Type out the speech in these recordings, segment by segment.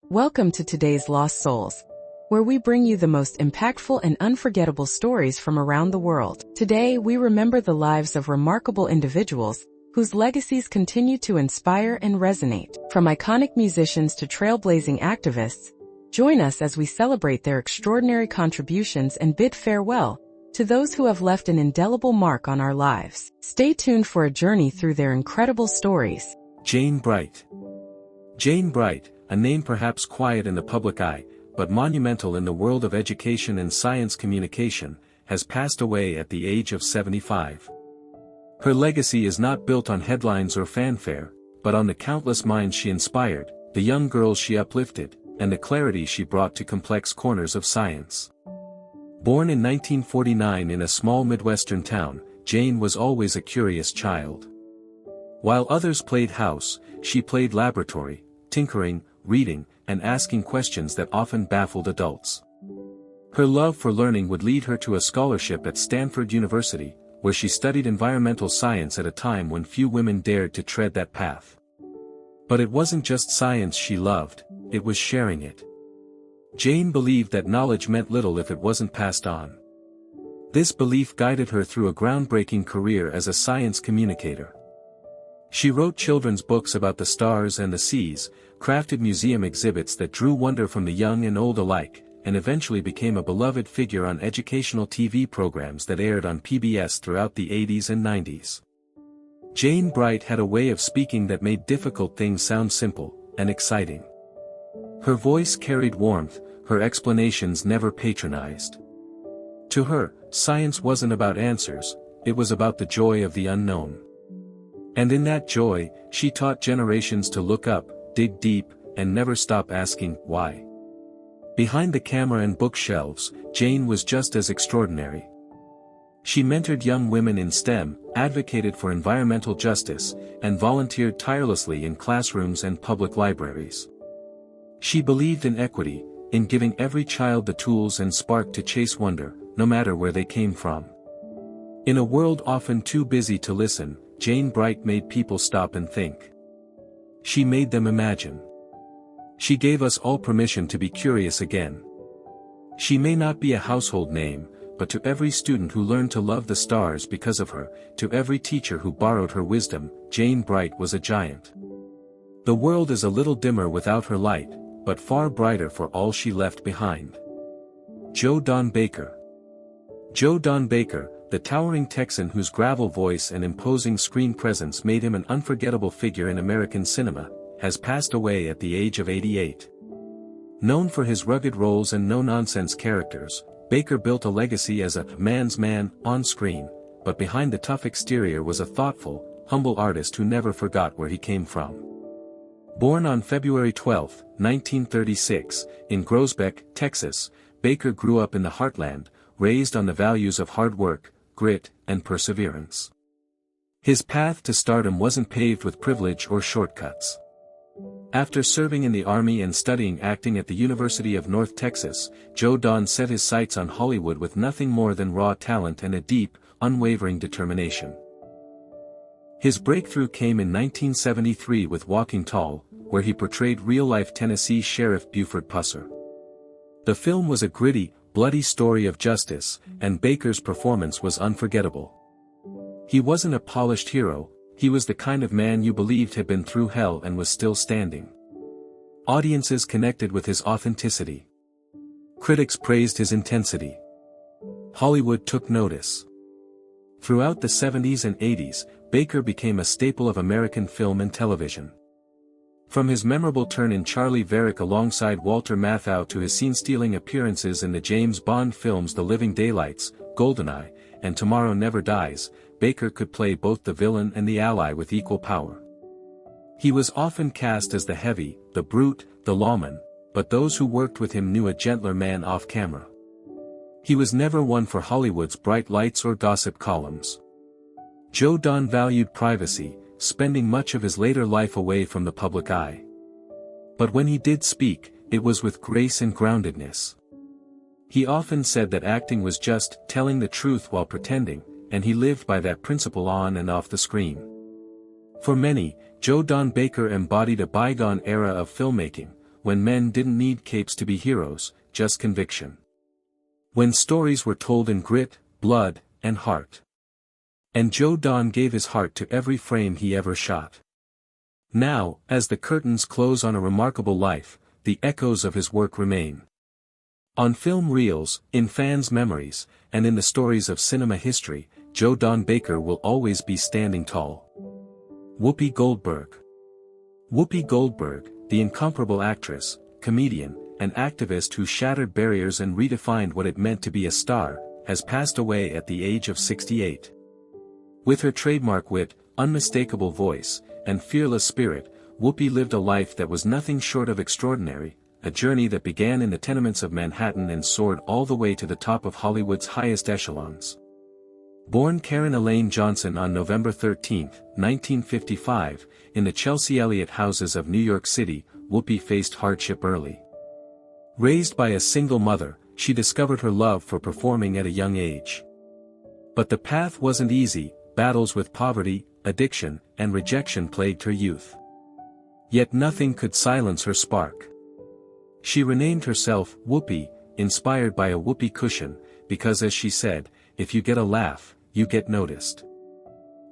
Welcome to today's Lost Souls, where we bring you the most impactful and unforgettable stories from around the world. Today, we remember the lives of remarkable individuals whose legacies continue to inspire and resonate. From iconic musicians to trailblazing activists, join us as we celebrate their extraordinary contributions and bid farewell to those who have left an indelible mark on our lives. Stay tuned for a journey through their incredible stories. Jane Bright. Jane Bright, a name perhaps quiet in the public eye, but monumental in the world of education and science communication, has passed away at the age of 75. Her legacy is not built on headlines or fanfare, but on the countless minds she inspired, the young girls she uplifted, and the clarity she brought to complex corners of science. Born in 1949 in a small Midwestern town, Jane was always a curious child. While others played house, she played laboratory, tinkering, reading, and asking questions that often baffled adults. Her love for learning would lead her to a scholarship at Stanford University, where she studied environmental science at a time when few women dared to tread that path. But it wasn't just science she loved, it was sharing it. Jane believed that knowledge meant little if it wasn't passed on. This belief guided her through a groundbreaking career as a science communicator. She wrote children's books about the stars and the seas, crafted museum exhibits that drew wonder from the young and old alike, and eventually became a beloved figure on educational TV programs that aired on PBS throughout the 80s and 90s. Jane Bright had a way of speaking that made difficult things sound simple and exciting. Her voice carried warmth, her explanations never patronized. To her, science wasn't about answers, it was about the joy of the unknown. And in that joy, she taught generations to look up, dig deep, and never stop asking, why? Behind the camera and bookshelves, Jane was just as extraordinary. She mentored young women in STEM, advocated for environmental justice, and volunteered tirelessly in classrooms and public libraries. She believed in equity, in giving every child the tools and spark to chase wonder, no matter where they came from. In a world often too busy to listen, Jane Bright made people stop and think. She made them imagine. She gave us all permission to be curious again. She may not be a household name, but to every student who learned to love the stars because of her, to every teacher who borrowed her wisdom, Jane Bright was a giant. The world is a little dimmer without her light, but far brighter for all she left behind. Jo Don Baker. Jo Don Baker, the towering Texan whose gravel voice and imposing screen presence made him an unforgettable figure in American cinema, has passed away at the age of 88. Known for his rugged roles and no-nonsense characters, Baker built a legacy as a man's man on screen, but behind the tough exterior was a thoughtful, humble artist who never forgot where he came from. Born on February 12, 1936, in Groesbeck, Texas, Baker grew up in the heartland, raised on the values of hard work, grit, and perseverance. His path to stardom wasn't paved with privilege or shortcuts. After serving in the Army and studying acting at the University of North Texas, Jo Don set his sights on Hollywood with nothing more than raw talent and a deep, unwavering determination. His breakthrough came in 1973 with Walking Tall, where he portrayed real-life Tennessee Sheriff Buford Pusser. The film was a gritty, bloody story of justice, and Baker's performance was unforgettable. He wasn't a polished hero, he was the kind of man you believed had been through hell and was still standing. Audiences connected with his authenticity. Critics praised his intensity. Hollywood took notice. Throughout the 70s and 80s, Baker became a staple of American film and television. From his memorable turn in Charlie Varick alongside Walter Matthau to his scene-stealing appearances in the James Bond films The Living Daylights, GoldenEye, and Tomorrow Never Dies, Baker could play both the villain and the ally with equal power. He was often cast as the heavy, the brute, the lawman, but those who worked with him knew a gentler man off-camera. He was never one for Hollywood's bright lights or gossip columns. Jo Don valued privacy, spending much of his later life away from the public eye. But when he did speak, it was with grace and groundedness. He often said that acting was just telling the truth while pretending, and he lived by that principle on and off the screen. For many, Jo Don Baker embodied a bygone era of filmmaking, when men didn't need capes to be heroes, just conviction. When stories were told in grit, blood, and heart. And Joe Don gave his heart to every frame he ever shot. Now, as the curtains close on a remarkable life, the echoes of his work remain. On film reels, in fans' memories, and in the stories of cinema history, Joe Don Baker will always be standing tall. Whoopi Goldberg. Whoopi Goldberg, the incomparable actress, comedian, and activist who shattered barriers and redefined what it meant to be a star, has passed away at the age of 68. With her trademark wit, unmistakable voice, and fearless spirit, Whoopi lived a life that was nothing short of extraordinary, a journey that began in the tenements of Manhattan and soared all the way to the top of Hollywood's highest echelons. Born Karen Elaine Johnson on November 13, 1955, in the Chelsea Elliott houses of New York City, Whoopi faced hardship early. Raised by a single mother, she discovered her love for performing at a young age. But the path wasn't easy. Battles with poverty, addiction, and rejection plagued her youth. Yet nothing could silence her spark. She renamed herself Whoopi, inspired by a whoopee cushion, because as she said, if you get a laugh, you get noticed.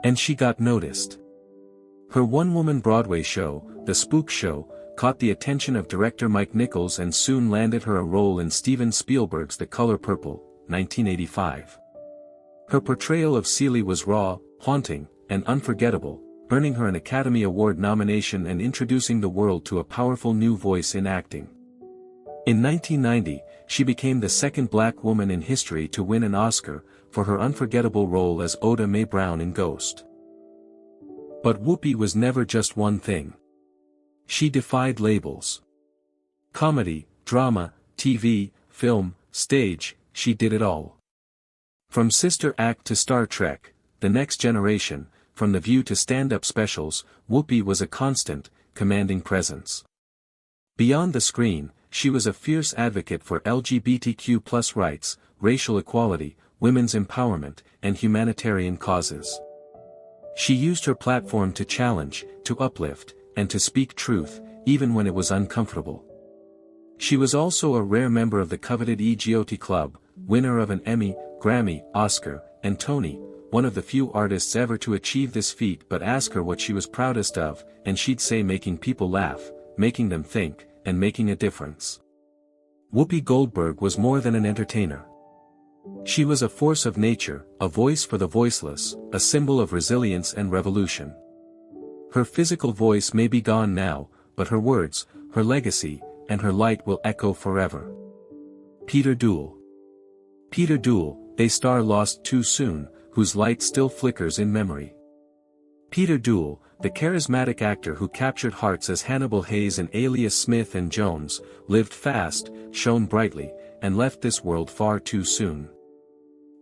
And she got noticed. Her one-woman Broadway show, The Spook Show, caught the attention of director Mike Nichols and soon landed her a role in Steven Spielberg's The Color Purple, 1985. Her portrayal of Celie was raw, haunting, and unforgettable, earning her an Academy Award nomination and introducing the world to a powerful new voice in acting. In 1990, she became the second black woman in history to win an Oscar, for her unforgettable role as Oda Mae Brown in Ghost. But Whoopi was never just one thing. She defied labels. Comedy, drama, TV, film, stage, she did it all. From Sister Act to Star Trek, The Next Generation, from The View to stand-up specials, Whoopi was a constant, commanding presence. Beyond the screen, she was a fierce advocate for LGBTQ+ rights, racial equality, women's empowerment, and humanitarian causes. She used her platform to challenge, to uplift, and to speak truth, even when it was uncomfortable. She was also a rare member of the coveted EGOT Club, winner of an Emmy, Grammy, Oscar, and Tony, one of the few artists ever to achieve this feat. But ask her what she was proudest of, and she'd say making people laugh, making them think, and making a difference. Whoopi Goldberg was more than an entertainer. She was a force of nature, a voice for the voiceless, a symbol of resilience and revolution. Her physical voice may be gone now, but her words, her legacy, and her light will echo forever. Peter Duel. Peter Duel, a star lost too soon, whose light still flickers in memory. Peter Duel, the charismatic actor who captured hearts as Hannibal Hayes in Alias Smith and Jones, lived fast, shone brightly, and left this world far too soon.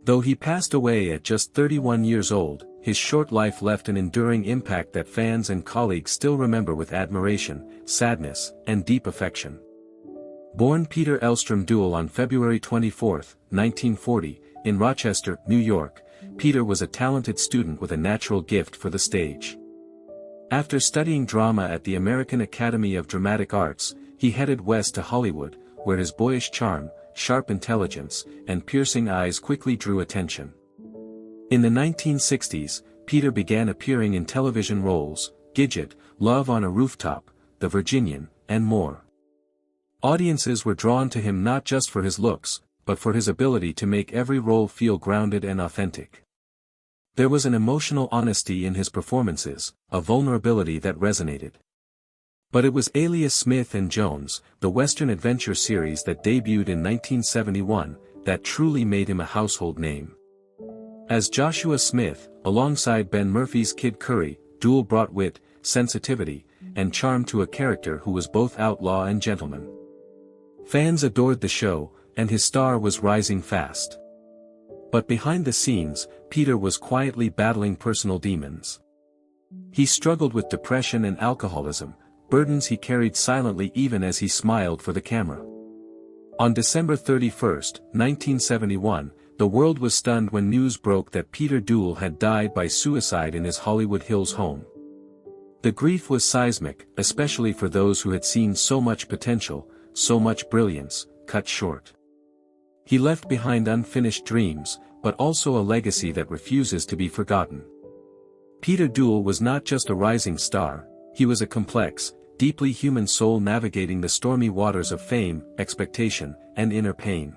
Though he passed away at just 31 years old, his short life left an enduring impact that fans and colleagues still remember with admiration, sadness, and deep affection. Born Peter Elstrom Duel on February 24, 1940, in Rochester, New York, Peter was a talented student with a natural gift for the stage. After studying drama at the American Academy of Dramatic Arts, he headed west to Hollywood, where his boyish charm, sharp intelligence, and piercing eyes quickly drew attention. In the 1960s, Peter began appearing in television roles, Gidget, Love on a Rooftop, The Virginian, and more. Audiences were drawn to him not just for his looks, but for his ability to make every role feel grounded and authentic. There was an emotional honesty in his performances, a vulnerability that resonated. But it was Alias Smith and Jones, the Western adventure series that debuted in 1971, that truly made him a household name. As Joshua Smith, alongside Ben Murphy's Kid Curry, Duel brought wit, sensitivity, and charm to a character who was both outlaw and gentleman. Fans adored the show, and his star was rising fast. But behind the scenes, Peter was quietly battling personal demons. He struggled with depression and alcoholism, burdens he carried silently even as he smiled for the camera. On December 31, 1971, the world was stunned when news broke that Peter Duel had died by suicide in his Hollywood Hills home. The grief was seismic, especially for those who had seen so much potential, so much brilliance, cut short. He left behind unfinished dreams, but also a legacy that refuses to be forgotten. Peter Duel was not just a rising star, he was a complex, deeply human soul navigating the stormy waters of fame, expectation, and inner pain.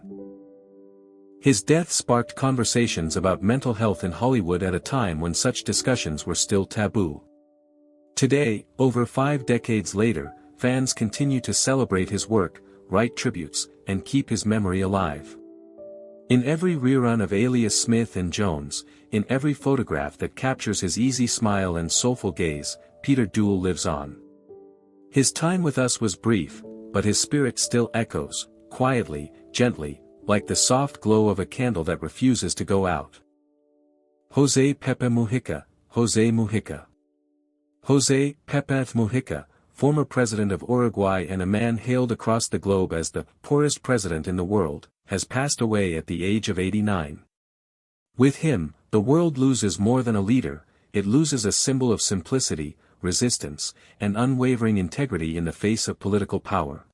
His death sparked conversations about mental health in Hollywood at a time when such discussions were still taboo. Today, over 5 decades later, fans continue to celebrate his work, write tributes, and keep his memory alive. In every rerun of Alias Smith and Jones, in every photograph that captures his easy smile and soulful gaze, Peter Duel lives on. His time with us was brief, but his spirit still echoes, quietly, gently, like the soft glow of a candle that refuses to go out. José Pepe Mujica, José Mujica. José Pepe Mujica, former president of Uruguay and a man hailed across the globe as the poorest president in the world, has passed away at the age of 89. With him, the world loses more than a leader, it loses a symbol of simplicity, resistance, and unwavering integrity in the face of political power.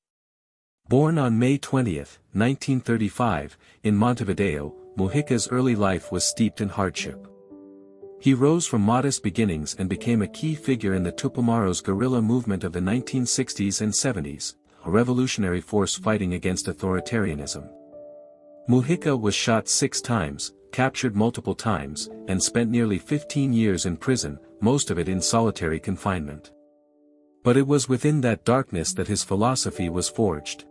Born on May 20, 1935, in Montevideo, Mujica's early life was steeped in hardship. He rose from modest beginnings and became a key figure in the Tupamaros guerrilla movement of the 1960s and 70s, a revolutionary force fighting against authoritarianism. Mujica was shot 6 times, captured multiple times, and spent nearly 15 years in prison, most of it in solitary confinement. But it was within that darkness that his philosophy was forged.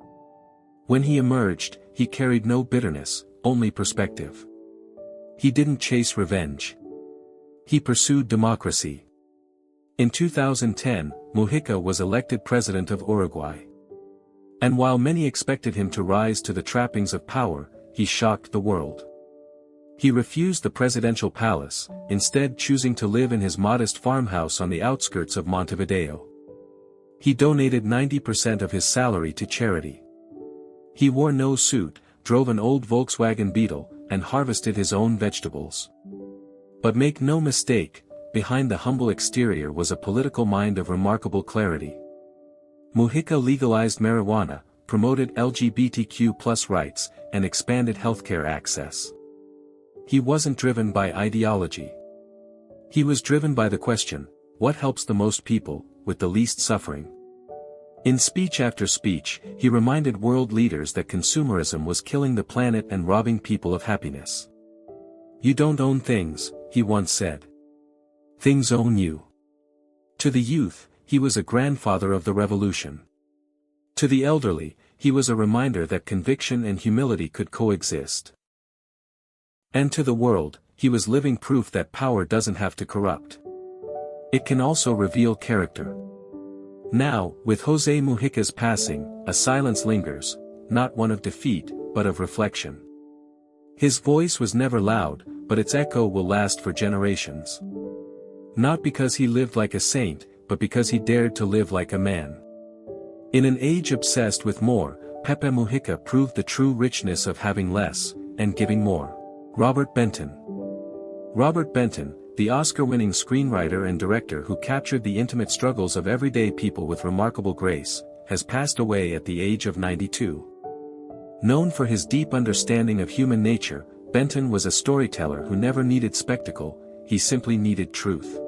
When he emerged, he carried no bitterness, only perspective. He didn't chase revenge. He pursued democracy. In 2010, Mujica was elected president of Uruguay. And while many expected him to rise to the trappings of power, he shocked the world. He refused the presidential palace, instead choosing to live in his modest farmhouse on the outskirts of Montevideo. He donated 90% of his salary to charity. He wore no suit, drove an old Volkswagen Beetle, and harvested his own vegetables. But make no mistake, behind the humble exterior was a political mind of remarkable clarity. Mujica legalized marijuana, promoted LGBTQ+ rights, and expanded healthcare access. He wasn't driven by ideology. He was driven by the question, what helps the most people, with the least suffering? In speech after speech, he reminded world leaders that consumerism was killing the planet and robbing people of happiness. You don't own things, he once said. Things own you. To the youth, he was a grandfather of the revolution. To the elderly, he was a reminder that conviction and humility could coexist. And to the world, he was living proof that power doesn't have to corrupt. It can also reveal character. Now, with José Mujica's passing, a silence lingers, not one of defeat, but of reflection. His voice was never loud, but its echo will last for generations. Not because he lived like a saint, but because he dared to live like a man. In an age obsessed with more, Pepe Mujica proved the true richness of having less, and giving more. Robert Benton. Robert Benton, the Oscar-winning screenwriter and director who captured the intimate struggles of everyday people with remarkable grace, has passed away at the age of 92. Known for his deep understanding of human nature, Benton was a storyteller who never needed spectacle, he simply needed truth.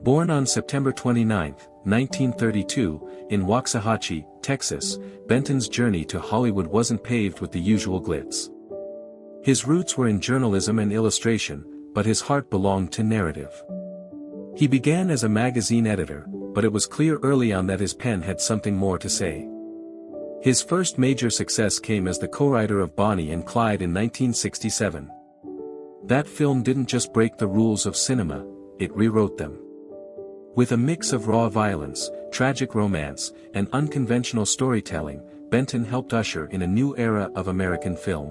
Born on September 29, 1932, in Waxahachie, Texas, Benton's journey to Hollywood wasn't paved with the usual glitz. His roots were in journalism and illustration, but his heart belonged to narrative. He began as a magazine editor, but it was clear early on that his pen had something more to say. His first major success came as the co-writer of Bonnie and Clyde in 1967. That film didn't just break the rules of cinema, it rewrote them. With a mix of raw violence, tragic romance, and unconventional storytelling, Benton helped usher in a new era of American film.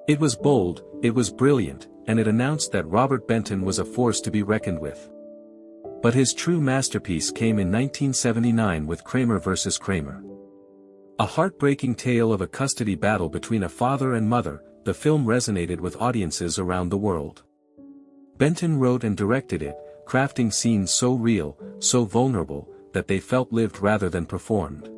It was bold, it was brilliant, and it announced that Robert Benton was a force to be reckoned with. But his true masterpiece came in 1979 with Kramer vs. Kramer. A heartbreaking tale of a custody battle between a father and mother, the film resonated with audiences around the world. Benton wrote and directed it, crafting scenes so real, so vulnerable, that they felt lived rather than performed.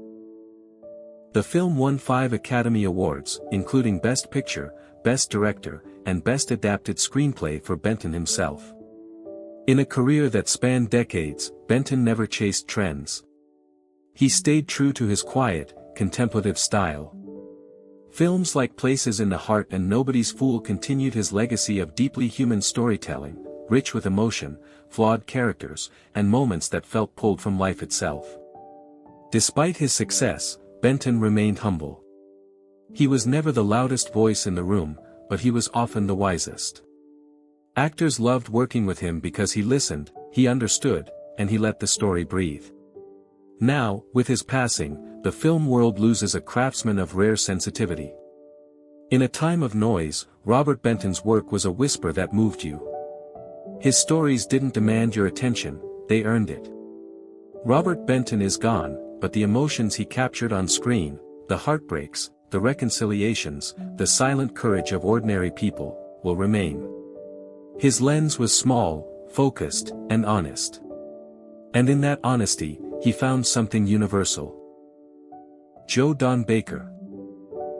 The film won 5 Academy Awards, including Best Picture, Best Director, and Best Adapted Screenplay for Benton himself. In a career that spanned decades, Benton never chased trends. He stayed true to his quiet, contemplative style. Films like Places in the Heart and Nobody's Fool continued his legacy of deeply human storytelling, rich with emotion, flawed characters, and moments that felt pulled from life itself. Despite his success, Benton remained humble. He was never the loudest voice in the room, but he was often the wisest. Actors loved working with him because he listened, he understood, and he let the story breathe. Now, with his passing, the film world loses a craftsman of rare sensitivity. In a time of noise, Robert Benton's work was a whisper that moved you. His stories didn't demand your attention, they earned it. Robert Benton is gone, but the emotions he captured on screen, the heartbreaks, the reconciliations, the silent courage of ordinary people, will remain. His lens was small, focused, and honest. And in that honesty, he found something universal. Joe Don Baker.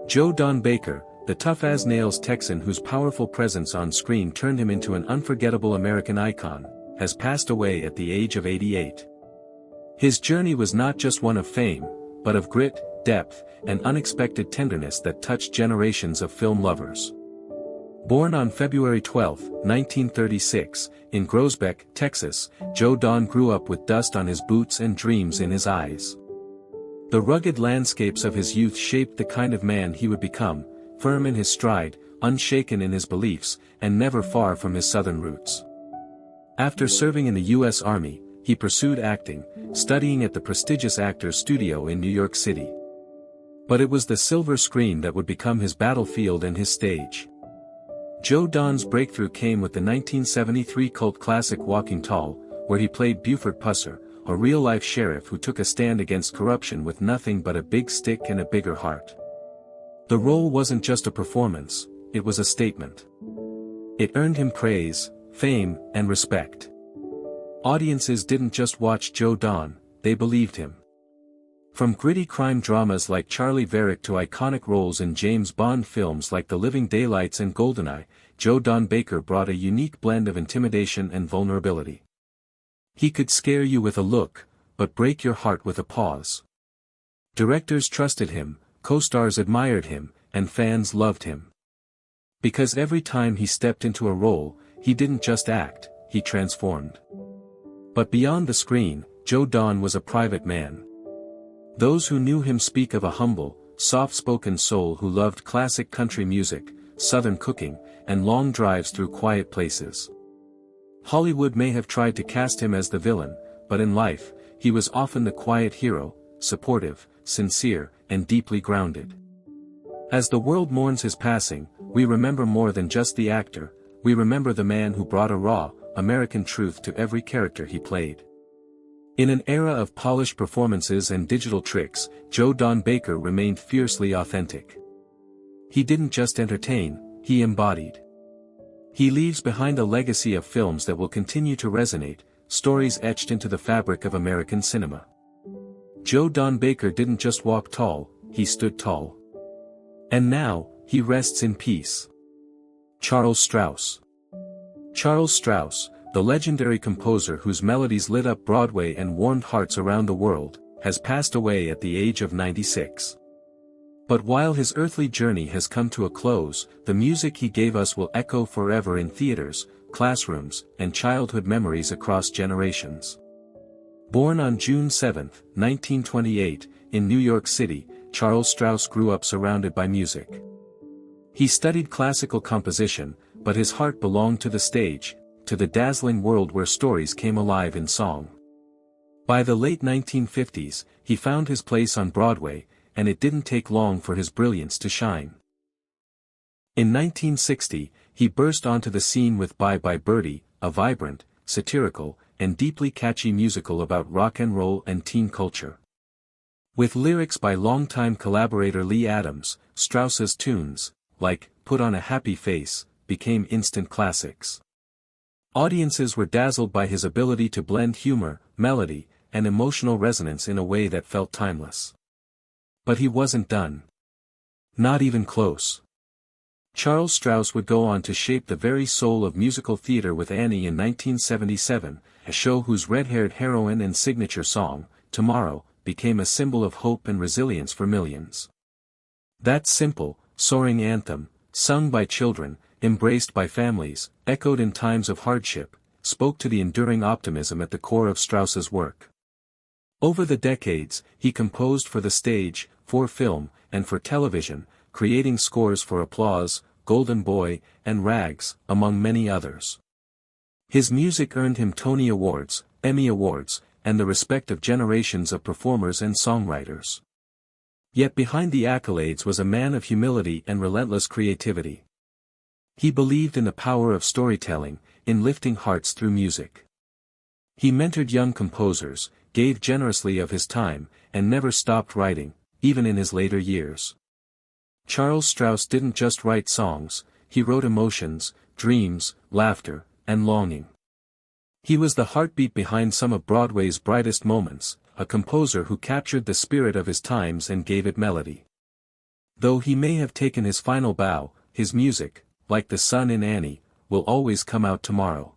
Joe Don Baker, the tough-as-nails Texan whose powerful presence on screen turned him into an unforgettable American icon, has passed away at the age of 88. His journey was not just one of fame, but of grit, depth, and unexpected tenderness that touched generations of film lovers. Born on February 12, 1936, in Groesbeck, Texas, Joe Don grew up with dust on his boots and dreams in his eyes. The rugged landscapes of his youth shaped the kind of man he would become, firm in his stride, unshaken in his beliefs, and never far from his southern roots. After serving in the U.S. Army, he pursued acting, studying at the prestigious Actors Studio in New York City. But it was the silver screen that would become his battlefield and his stage. Joe Don's breakthrough came with the 1973 cult classic Walking Tall, where he played Buford Pusser, a real-life sheriff who took a stand against corruption with nothing but a big stick and a bigger heart. The role wasn't just a performance, it was a statement. It earned him praise, fame, and respect. Audiences didn't just watch Joe Don, they believed him. From gritty crime dramas like Charlie Varick to iconic roles in James Bond films like The Living Daylights and GoldenEye, Joe Don Baker brought a unique blend of intimidation and vulnerability. He could scare you with a look, but break your heart with a pause. Directors trusted him, co-stars admired him, and fans loved him. Because every time he stepped into a role, he didn't just act, he transformed. But beyond the screen, Joe Don was a private man. Those who knew him speak of a humble, soft-spoken soul who loved classic country music, southern cooking, and long drives through quiet places. Hollywood may have tried to cast him as the villain, but in life, he was often the quiet hero, supportive, sincere, and deeply grounded. As the world mourns his passing, we remember more than just the actor, we remember the man who brought a raw, American truth to every character he played. In an era of polished performances and digital tricks, Joe Don Baker remained fiercely authentic. He didn't just entertain, he embodied. He leaves behind a legacy of films that will continue to resonate, stories etched into the fabric of American cinema. Joe Don Baker didn't just walk tall, he stood tall. And now, he rests in peace. Charles Strouse. Charles Strouse, the legendary composer whose melodies lit up Broadway and warmed hearts around the world, has passed away at the age of 96. But while his earthly journey has come to a close, the music he gave us will echo forever in theaters, classrooms, and childhood memories across generations. Born on June 7, 1928, in New York City, Charles Strouse grew up surrounded by music. He studied classical composition, but his heart belonged to the stage, to the dazzling world where stories came alive in song. By the late 1950s, he found his place on Broadway, and it didn't take long for his brilliance to shine. In 1960, he burst onto the scene with Bye Bye Birdie, a vibrant, satirical, and deeply catchy musical about rock and roll and teen culture. With lyrics by longtime collaborator Lee Adams, Strauss's tunes, like Put on a Happy Face, became instant classics. Audiences were dazzled by his ability to blend humor, melody, and emotional resonance in a way that felt timeless. But he wasn't done. Not even close. Charles Strauss would go on to shape the very soul of musical theater with Annie in 1977, a show whose red-haired heroine and signature song, Tomorrow, became a symbol of hope and resilience for millions. That simple, soaring anthem, sung by children, embraced by families, echoed in times of hardship, spoke to the enduring optimism at the core of Strauss's work. Over the decades, he composed for the stage, for film, and for television, creating scores for Applause, Golden Boy, and Rags, among many others. His music earned him Tony Awards, Emmy Awards, and the respect of generations of performers and songwriters. Yet behind the accolades was a man of humility and relentless creativity. He believed in the power of storytelling, in lifting hearts through music. He mentored young composers, gave generously of his time, and never stopped writing, even in his later years. Charles Strauss didn't just write songs, he wrote emotions, dreams, laughter, and longing. He was the heartbeat behind some of Broadway's brightest moments, a composer who captured the spirit of his times and gave it melody. Though he may have taken his final bow, his music, like the sun in Annie, will always come out tomorrow.